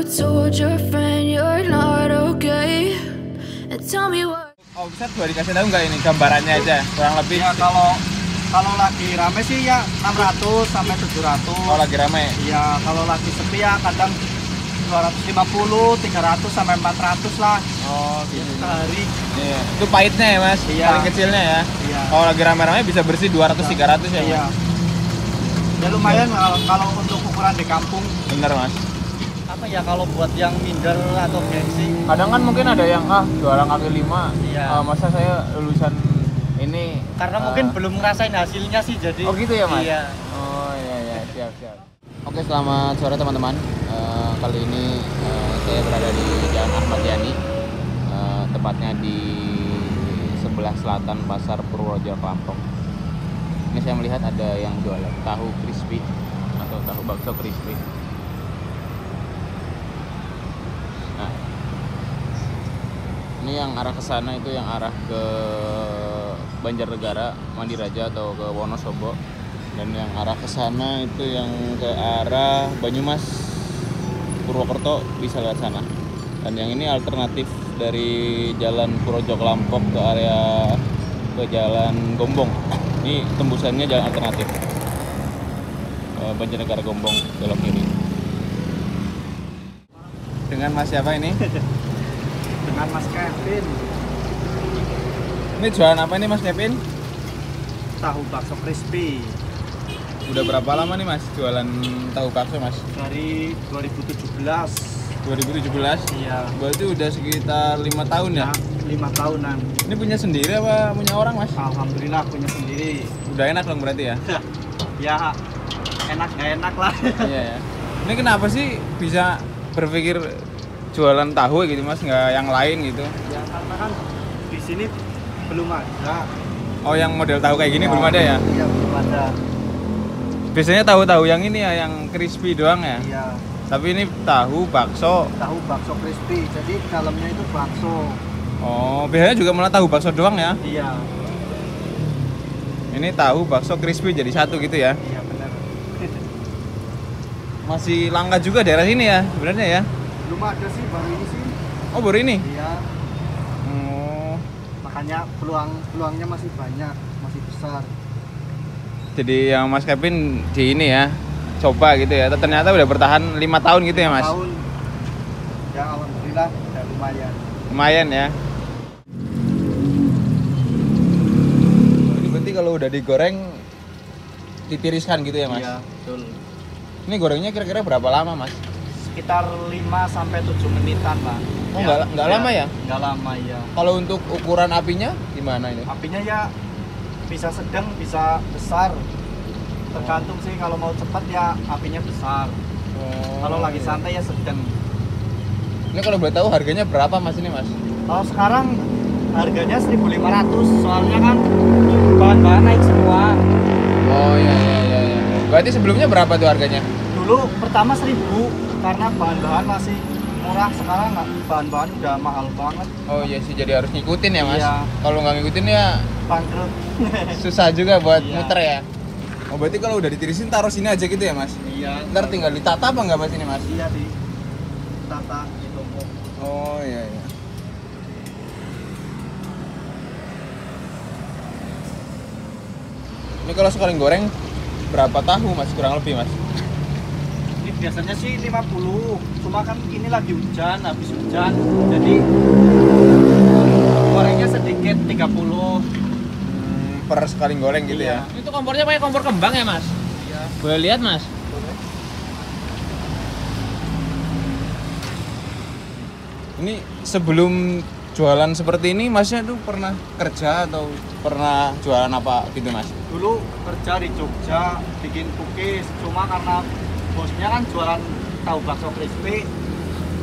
told your friend you're not okay? And tell me what. Omset boleh dikasih tahu nggak ini gambarannya aja kurang lebih? Ya kalau lagi rame sih ya 600 sampai 700. Kalau lagi rame? Ya kalau lagi sepi ya kadang 250, 300 sampai 400 lah. Oh gitu. Sehari. Iya. Itu pahitnya ya mas? Iya. Paling kecilnya ya? Iya. Kalau lagi rame-rame bisa bersih 200-300 ya mas? Iya. Ya lumayan kalau untuk ukuran di kampung. Bener mas. Apa ya kalau buat yang minder atau gengsi? Kadang kan mungkin ada yang jualan kaki lima. Iya. Masa saya lulusan ini? Karena mungkin belum ngerasain hasilnya sih jadi. Oh gitu ya mas? Iya. Oh iya siap. Oke, selamat sore teman-teman. Kali ini saya berada di Jalan Ahmad Yani, tepatnya di sebelah selatan Pasar Purworejo Kelampok. Ini saya melihat ada yang jualan tahu crispy atau tahu bakso crispy. Nah, ini yang arah ke sana itu yang arah ke Banjarnegara, Mandiraja atau ke Wonosobo. Dan yang arah ke sana itu yang ke arah Banyumas, Purwokerto bisa lewat sana. Dan yang ini alternatif dari Jalan Purworejo Kelampok ke area ke Jalan Gombong. Ini tembusannya jalan alternatif. Banjarnegara Gombong belok kiri. Dengan Mas siapa ini? Dengan Mas Kevin. Ini jualan apa nih Mas Kevin? Tahu bakso crispy. Udah berapa lama nih Mas jualan tahu bakso Mas? Dari 2017. 2017? Iya. Berarti udah sekitar 5 tahun ya? 5 tahunan. Ini punya sendiri apa punya orang Mas? Alhamdulillah punya sendiri. Udah enak dong berarti ya? Ya enak nggak enak lah. Iya ya. Ini kenapa sih bisa berpikir jualan tahu gitu Mas, nggak yang lain gitu? Ya karena kan di sini belum ada. Oh yang model tahu kayak gini Ya, belum ada ya? Iya belum ada. Biasanya tahu-tahu yang ini ya, yang crispy doang ya? Iya. Tapi ini tahu bakso. Tahu bakso crispy, jadi dalamnya itu bakso. Oh, biasanya juga malah tahu bakso doang ya? Iya. Ini tahu bakso crispy jadi satu gitu ya? Iya benar. Masih langka juga daerah sini ya sebenarnya ya? Belum ada sih baru ini sih. Oh baru ini? Iya. Oh. Makanya peluangnya masih banyak, masih besar. Jadi yang Mas Kevin di ini ya, coba gitu ya. Ternyata udah bertahan 5 tahun gitu ya Mas? 5 tahun. Ya alhamdulillah udah lumayan. Lumayan ya. Ini berarti kalau udah digoreng ditiriskan gitu ya Mas? Iya, betul. Ini gorengnya kira-kira berapa lama Mas? Sekitar 5 sampai 7 menitan lah. Oh nggak lama ya? Nggak lama ya. Kalau untuk ukuran apinya gimana ini? Apinya ya bisa sedang, bisa besar. Tergantung sih, kalau mau cepat ya apinya besar. Oh, Kalau lagi iya. santai ya sedang. Ini kalau boleh tahu harganya berapa Mas ini Mas? Kalau sekarang harganya 1.500, soalnya kan bahan-bahan naik semua. Oh iya. Berarti sebelumnya berapa tuh harganya? Dulu pertama 1.000 karena bahan-bahan masih murah, sekarang bahan-bahan udah mahal banget. Oh iya sih, jadi harus ngikutin ya Mas? Iya. Kalau nggak ngikutin ya Bangkrut. susah juga buat Iya. muter ya? Oh berarti kalau udah ditirisin taruh sini aja gitu ya Mas? Iya. Ntar tinggal ditata apa nggak Mas ini Mas? Iya di tata gitu. Oh iya. Ini kalau sekali goreng berapa tahu Mas kurang lebih Mas? Ini biasanya sih 50, cuma kan ini lagi hujan, habis hujan, jadi gorengnya sedikit 30. Per sekali goreng gitu Iya. ya? Itu kompornya pakai kompor kembang ya Mas? Iya. Boleh lihat Mas? Boleh. Ini sebelum jualan seperti ini Masnya tuh pernah kerja atau pernah jualan apa gitu Mas? Dulu kerja di Jogja bikin cookies, cuma karena bosnya kan jualan tahu bakso crispy,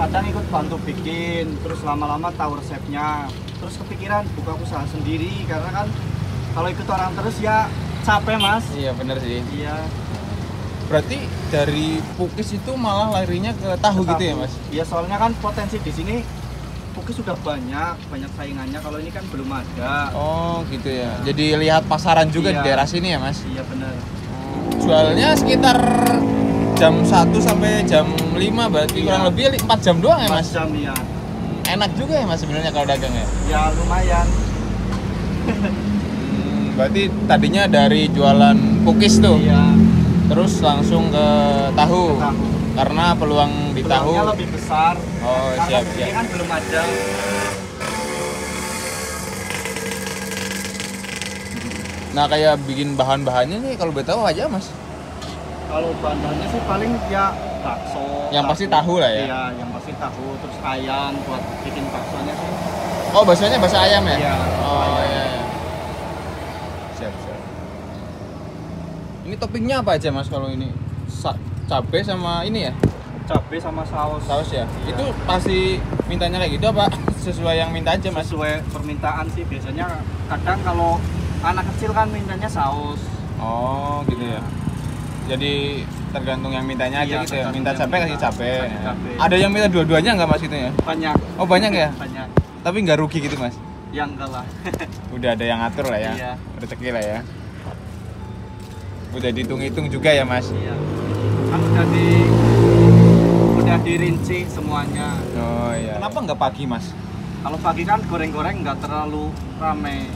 kadang ikut bantu bikin, terus lama-lama tahu resepnya, terus kepikiran buka usaha sendiri karena kan kalau ikut orang terus ya capek Mas. Iya bener sih. Iya. Berarti dari cookies itu malah larinya ke tahu gitu ya Mas? Iya, soalnya kan potensi di sini cookies sudah banyak saingannya, kalau ini kan belum ada. Oh gitu ya. Jadi lihat pasaran juga Iya. di daerah sini ya Mas? Iya benar. Jualnya sekitar jam 1 sampai jam 5 berarti Iya. kurang lebih 4 jam doang ya 4 Mas? jam ya. Enak juga ya Mas sebenarnya kalau dagang ya? Ya lumayan. Berarti tadinya dari jualan cookies tuh, Iya. terus langsung ke tahu, Tahu. karena peluang di tahu. Peluangnya lebih besar. Oh, Karena siap, di sini siap. kan belum ada. Nah kayak bikin bahan-bahannya nih kalau boleh tahu aja Mas. Kalau bahannya sih paling ya bakso. Yang pasti tahu lah ya? Iya, yang pasti tahu. Terus ayam buat bikin baksonya sih. Oh baksonya bakso ayam ya? Iya, Oh ayam. iya, iya. Siap, siap. Ini toppingnya apa aja Mas kalau ini? Cabai sama ini ya? Cabai sama saus. Saus ya? Iya. Itu pasti mintanya kayak gitu apa sesuai yang minta aja Mas? Sesuai permintaan sih biasanya. Kadang kalau anak kecil kan mintanya saus. Oh gitu ya. Jadi tergantung yang mintanya aja Iya, gitu ya. tergantung Minta yang cabai kasih minta. cabai. Kasih cabai. Ada yang minta dua-duanya nggak Mas gitu ya? Banyak. Oh banyak ya? Banyak. Tapi nggak rugi gitu Mas? Ya enggak lah. Udah ada yang ngatur lah ya? Iya. Rezeki lah ya? Udah dihitung-hitung juga ya Mas? Iya. Kan udah dirinci semuanya. Oh iya. Kenapa nggak pagi Mas? Kalau pagi kan goreng-goreng nggak terlalu rame.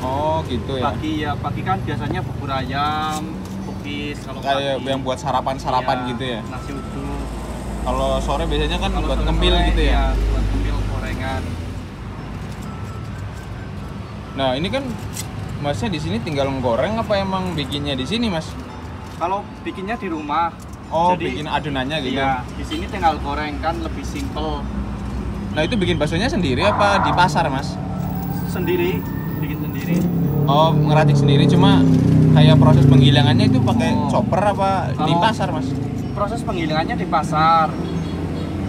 Oh gitu ya. Pagi kan biasanya bubur ayam, cookies kalau Kayak pagi. yang buat sarapan-sarapan Iya, gitu ya. Nasi uduk. Kalau sore biasanya kan Kalau buat sore-sore, ngemil gitu ya. iya, buat ngemil gorengan. Nah, ini kan Masnya di sini tinggal menggoreng apa emang bikinnya di sini, Mas? Kalau bikinnya di rumah. Oh, Jadi, bikin adonannya gitu. Iya, di sini tinggal goreng kan lebih simple. Nah, itu bikin baksonya sendiri apa di pasar, Mas? Sendiri, bikin sendiri. Oh, ngeracik sendiri cuma kayak proses penggilingannya itu pakai Oh. chopper apa di Kalau- pasar, Mas? Proses penggilingannya di pasar.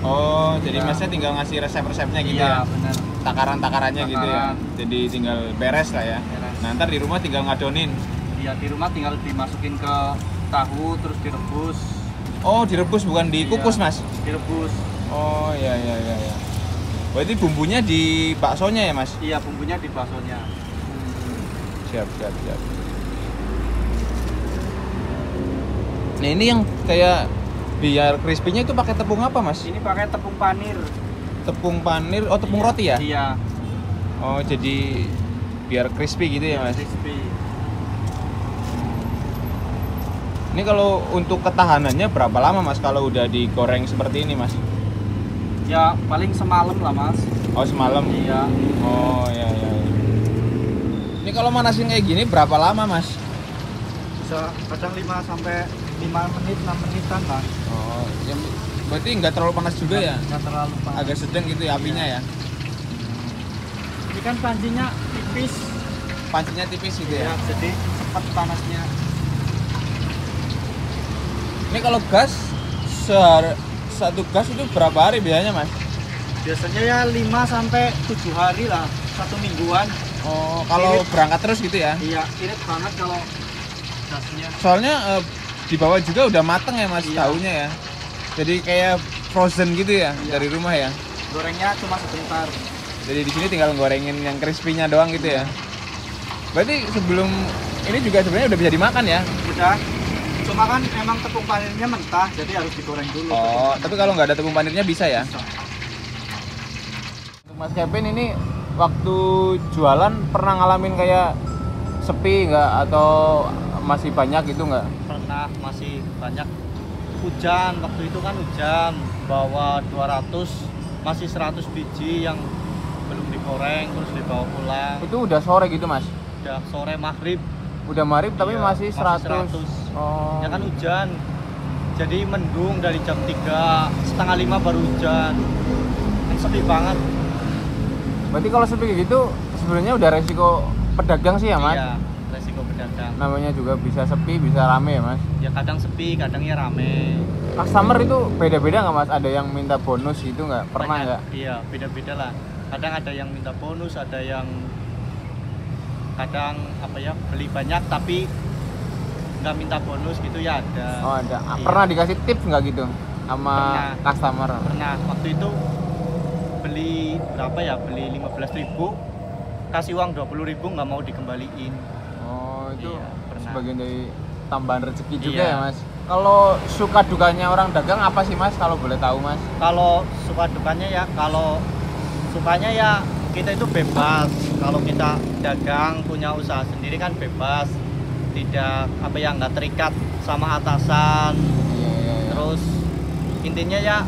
Oh, jadi Iya. Masnya tinggal ngasih resep-resepnya gitu Iya, ya. benar. Takaran-takarannya gitu ya. Takaran. Jadi tinggal beres lah ya. Beres. Nah, ntar di rumah tinggal ngadonin. Iya, di rumah tinggal dimasukin ke tahu terus direbus. Oh, direbus bukan dikukus, Iya, Mas? Direbus. Oh, iya iya iya iya. Berarti bumbunya di baksonya ya, Mas? Iya, bumbunya di baksonya. Siap, siap, siap. Nah, ini yang kayak biar crispy-nya itu pakai tepung apa, Mas? Ini pakai tepung panir. Tepung panir, oh tepung roti ya? Iya. Oh, jadi biar crispy gitu ya, Mas? Crispy. Ini kalau untuk ketahanannya berapa lama, Mas, kalau udah digoreng seperti ini, Mas? Ya paling semalam lah, Mas. Oh, semalam? Iya. Oh, iya, iya, iya. Ini kalau manasin kayak gini berapa lama, Mas? Bisa kadang 5 sampai 5 menit, 6 menitan lah. Oh, ya, berarti nggak terlalu panas juga ya? Nggak terlalu panas. Agak sedang gitu ya apinya ya? Ini kan pancinya tipis. Pancinya tipis gitu Ya, ya? jadi cepat panasnya. Ini kalau gas, satu gas itu berapa hari biasanya, Mas? Biasanya ya 5 sampai 7 hari lah, 1 mingguan. Oh, kalau Irit. berangkat terus gitu ya? Iya, irit banget kalau gasnya. Soalnya di bawah juga udah mateng ya, Mas, Iya. tahunya ya? Jadi kayak frozen gitu ya, Iya. dari rumah ya? Gorengnya cuma sebentar. Jadi di sini tinggal gorengin yang crispy-nya doang gitu ya? Berarti sebelum ini juga sebenarnya udah bisa dimakan ya? Udah. Cuma kan emang tepung panirnya mentah, jadi harus digoreng dulu. Oh, tapi kalau nggak ada tepung panirnya bisa ya? Bisa. Untuk Mas Kevin ini waktu jualan pernah ngalamin kayak sepi nggak atau masih banyak gitu nggak? Pernah, masih banyak hujan. Waktu itu kan hujan, bawa 200, masih 100 biji yang belum digoreng, terus dibawa pulang. Itu udah sore gitu, Mas? Udah sore maghrib. Udah maghrib tapi Iya, masih 100. 100. Oh. Ya kan hujan, jadi mendung dari jam 3, setengah 5 baru hujan. Kan sepi banget. Berarti kalau sepi kayak gitu sebenarnya udah resiko pedagang sih ya, Mas? Iya, resiko pedagang. Namanya juga bisa sepi, bisa rame ya, Mas? Ya kadang sepi, kadang ya rame. Customer itu beda-beda nggak, Mas? Ada yang minta bonus gitu nggak? Pernah Banyak. nggak? Iya, beda-beda lah. Kadang ada yang minta bonus, ada yang kadang apa ya, beli banyak tapi nggak minta bonus gitu ya ada. Oh, ada. Iya. Pernah dikasih tips nggak gitu sama Pernah. customer? Pernah, waktu itu beli berapa ya, beli 15.000, kasih uang 20.000 nggak mau dikembaliin. Oh, itu Iya, pernah. sebagian dari tambahan rezeki juga Iya. ya, Mas? Kalau suka dukanya orang dagang apa sih Mas, kalau boleh tahu Mas? Kalau suka dukanya ya, kalau sukanya ya kita itu bebas. Kalau kita dagang punya usaha sendiri kan bebas, tidak apa ya, nggak terikat sama atasan. Iya. Terus intinya ya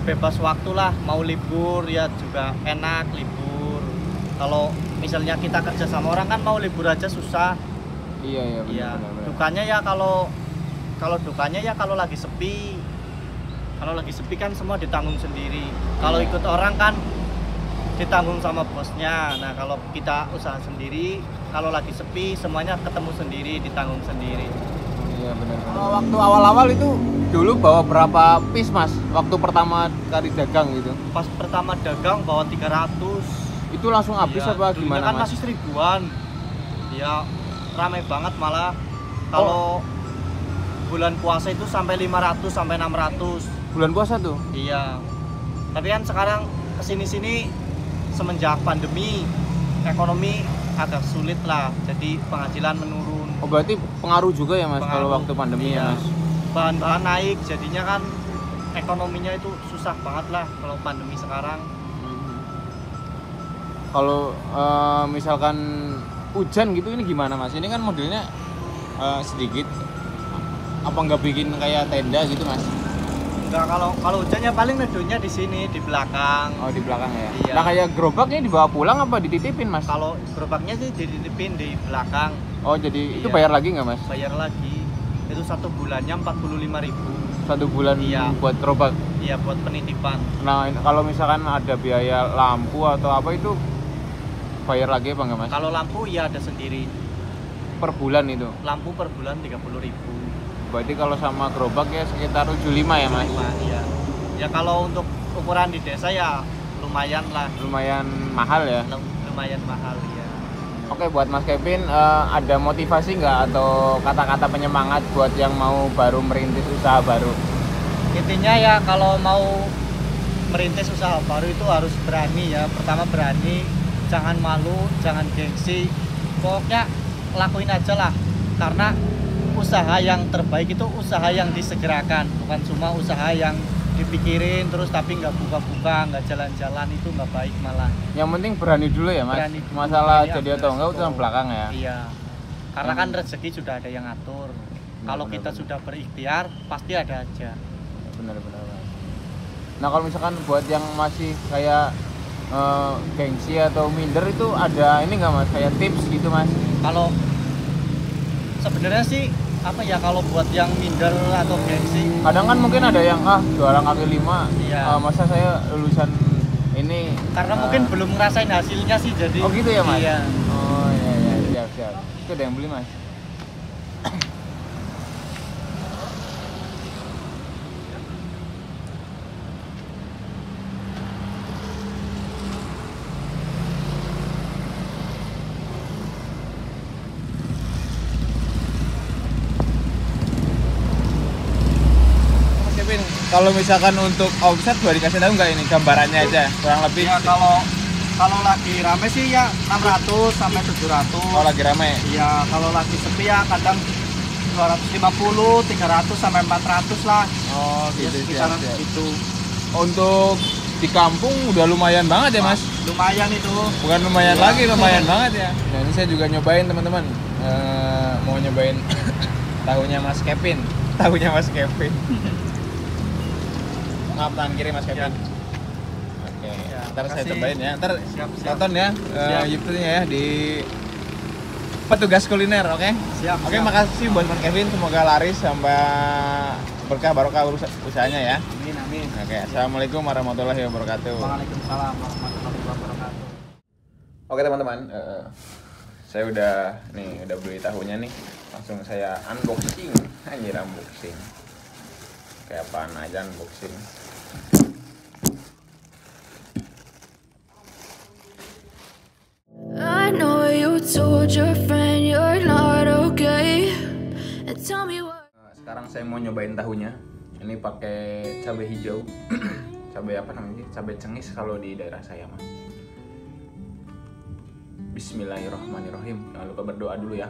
bebas waktu lah, mau libur ya juga enak libur. Kalau misalnya kita kerja sama orang kan mau libur aja susah. Iya benar. Dukanya ya kalau dukanya ya kalau lagi sepi. Kalau lagi sepi kan semua ditanggung sendiri. Kalau ikut orang kan ditanggung sama bosnya. Nah, kalau kita usaha sendiri, kalau lagi sepi semuanya ketemu sendiri, ditanggung sendiri. Iya benar. Waktu awal-awal itu dulu bawa berapa piece Mas? Waktu pertama kali dagang gitu. Pas pertama dagang bawa 300. Itu langsung habis apa dulunya gimana kan Mas? masih 1000-an. Ya ramai banget malah. Kalau bulan puasa itu sampai 500 sampai 600. Bulan puasa tuh? Iya. Tapi kan sekarang kesini-sini semenjak pandemi ekonomi agak sulit lah, jadi penghasilan menurun. Oh berarti pengaruh juga ya Mas kalau waktu pandemi iya. ya Mas? Bahan-bahan naik, jadinya kan ekonominya itu susah banget lah kalau pandemi sekarang. Kalau misalkan hujan gitu ini gimana Mas? Ini kan modelnya sedikit. Apa nggak bikin kayak tenda gitu Mas? Enggak, kalau hujannya paling neduhnya di sini di belakang. Oh di belakang ya? Iya. Nah kayak gerobaknya dibawa pulang apa dititipin Mas? Kalau gerobaknya sih dititipin di belakang. Oh jadi itu Iya. bayar lagi nggak Mas? Bayar lagi. Itu 1 bulannya 45.000. 1 bulan Iya. buat gerobak? Iya, buat penitipan. Nah kalau misalkan ada biaya lampu atau apa itu bayar lagi apa nggak Mas? Kalau lampu ya ada sendiri. Per bulan itu? Lampu per bulan 30.000. Berarti kalau sama gerobak ya sekitar 75 ya Mas? Iya. Ya kalau untuk ukuran di desa ya lumayan lah. Lumayan mahal ya? Lumayan mahal ya. Oke, buat Mas Kevin ada motivasi nggak atau kata-kata penyemangat buat yang mau baru merintis usaha baru? Intinya ya kalau mau merintis usaha baru itu harus berani ya. Pertama berani, jangan malu, jangan gengsi. Pokoknya lakuin aja lah. Karena usaha yang terbaik itu usaha yang disegerakan, bukan cuma usaha yang dipikirin terus tapi nggak buka-buka, nggak jalan-jalan, itu nggak baik malah. Yang penting berani dulu ya Mas? Berani dulu, masalah berani jadi ambil atau enggak resiko. urusan belakang ya? Iya, karena kan rezeki sudah ada yang ngatur. Kalau kita benar. sudah berikhtiar pasti ada aja. Benar-benar Mas. Nah kalau misalkan buat yang masih kayak gengsi atau minder itu ada ini nggak Mas? Kayak tips gitu Mas? Kalau sebenarnya sih apa ya, kalau buat yang minder atau gengsi, Kadang kan mungkin ada yang jualan kaki lima, Iya. masa saya lulusan ini karena mungkin belum ngerasain hasilnya sih, jadi Oh gitu ya Mas? Iya. Oh iya siap. Itu ada yang beli Mas? Mas Kevin, kalau misalkan untuk omset boleh dikasih tahu nggak ini gambarannya aja kurang lebih? Ya kalau lagi rame sih ya 600 sampai 700. Oh lagi rame? Iya, kalau lagi sepi ya kadang 250, 300 sampai 400 lah. Oh Ya, gitu sekitaran siap. itu. Untuk di kampung udah lumayan banget ya Mas? Lumayan itu. Bukan lumayan Iya. lagi, lumayan banget ya. Nah ini saya juga nyobain teman-teman. Mau nyobain tahunya Mas Kevin. Tahunya Mas Kevin. Maaf tangan kiri Mas Kevin. Ya. Oke, Ya, ntar saya makasih. cobain ya. Ntar Siap. tonton ya Siap. YouTube-nya ya di Petugas Kuliner, oke? Siap. Oke, makasih buat Mas Kevin. Semoga laris sampai berkah barokah usahanya ya. Amin. Oke, assalamualaikum warahmatullahi wabarakatuh. Waalaikumsalam warahmatullahi wabarakatuh. Oke teman-teman, saya udah beli tahunya nih, langsung saya unboxing, anjir unboxing. Kayak apaan aja unboxing. I know you told your friend you're not okay. And tell me what. Sekarang saya mau nyobain tahunya. Ini pakai cabai hijau, cabai apa namanya? Cabai cengis kalau di daerah saya mah. Bismillahirrahmanirrahim. Jangan lupa berdoa dulu ya.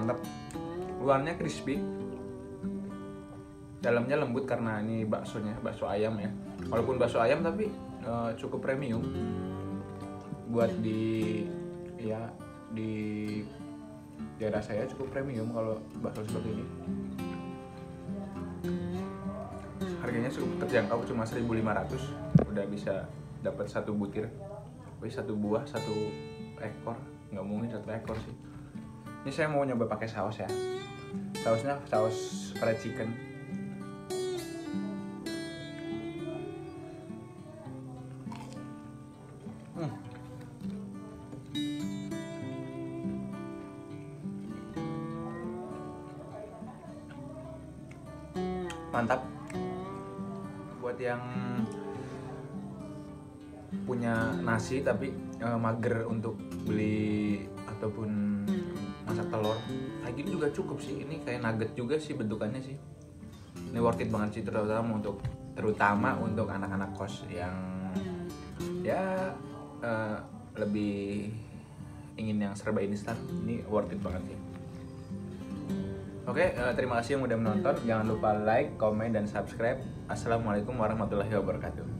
mantap. Luarnya crispy, dalamnya lembut karena ini baksonya, bakso ayam ya. Walaupun bakso ayam tapi cukup premium buat di daerah saya, cukup premium kalau bakso seperti ini. Harganya cukup terjangkau, cuma 1.500 udah bisa dapat satu butir, satu buah, satu ekor, nggak mungkin satu ekor sih. Ini saya mau nyoba pakai saus ya. Sausnya saus fried chicken. Mantap. Buat yang punya nasi tapi mager untuk beli ataupun masak telur, kayak gini juga cukup sih. Ini kayak nugget juga sih bentukannya sih. Ini worth it banget sih, terutama untuk anak-anak kos yang ya lebih ingin yang serba instan. Ini worth it banget sih. Oke, terima kasih yang udah menonton. Jangan lupa like, komen, dan subscribe. Assalamualaikum warahmatullahi wabarakatuh.